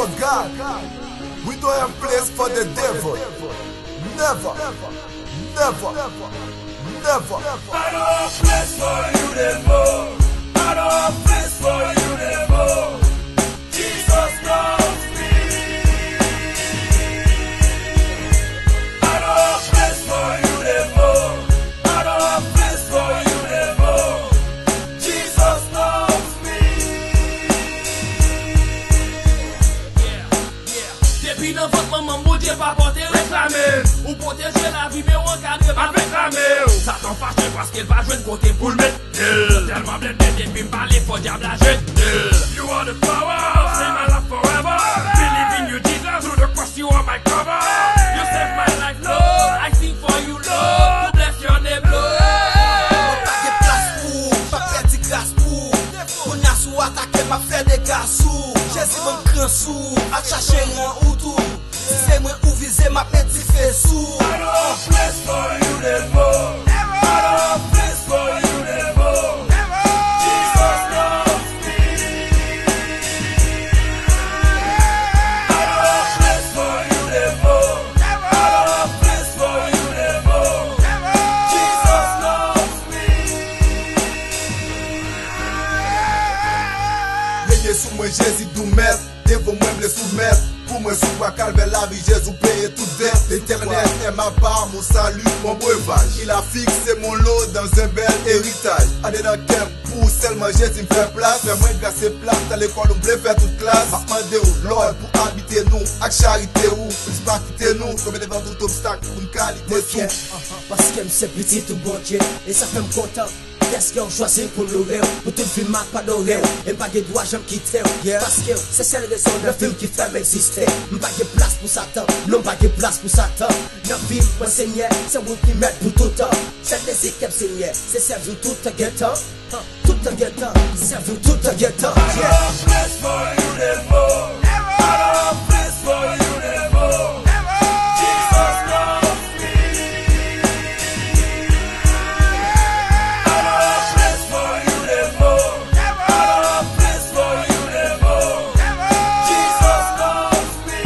for God. We don't have place for the devil. Never. Never. Never. I don't have place for you anymore. I don't have place for you anymore. Jesus loves me. I don't have place for you anymore. I don't have place for you anymore. Jesus loves me. Depuis dans votre maman, mon Dieu pas porter réclamer. Ou protéger la vie, mais on cadre pas réclamer. Satan fâché parce qu'il va jouer de côté pour le mettre. Tellement blindé depuis m'parler pour diable la jeune. You are the power, say my life forever. Believe in you, Jesus, through the cross you are my cover. You save my life, Lord. I sing for you, Lord. To bless your name, Lord. Pas de place pour, pas faire de grâce pour. On a sous attaqué, pas faire des gars sous. Jésus mon cran sous, à chercher un ou tout. Si c'est moi ou viser, ma petit fait sous. I don't have place for you anymore. I don't have place for you anymore. Jesus loves me. I don't have place for you anymore. I don't have place for you anymore. Jesus loves me. Veillez sous moi, Jésus d'où mettre. Devant moi, me soumettre. Pour moi, sous quoi calver la vie, Jésus paye toute dette. L'éternel est ma part, mon salut, mon breuvage. Il a fixé mon lot dans un bel héritage. Allez dans le camp pour seulement Jésus me fait place. Fais-moi grâce et place, à l'école, on voulait faire toute classe. M'a demandé au Lord pour habiter nous, avec charité ou, pour pas quitter nous, comme devant tout obstacle, pour une qualité tout. Parce qu'elle me sait petit tout bon Dieu, et ça fait me content. Qu'est-ce qu'on choisit pour l'oreille, pour tout film pas d'oreille, et pas de droit j'aime quitter. Parce que c'est celle raison de film qui fait m'exister. Pas de place pour Satan, non pas de place pour Satan. Dans le film, moi Seigneur, c'est vous qui m'aide pour tout temps. C'est des équipes Seigneur, c'est servir tout un guettant. Tout un guettant, servir tout un guettant. I don't have place for you anymore. I don't have place for you anymore. Jesus loves me. I don't have place for you anymore. I don't have place for you anymore. Jesus loves me.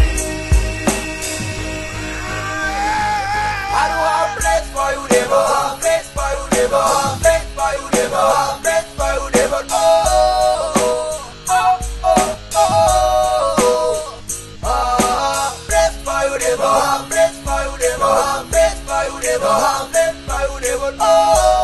I don't have place for you never. Place for you never. Place for you never. Place for you never. Oh, oh, oh, oh, oh. Place for you never. Place for you never. Place for you never. Place for you never. Oh.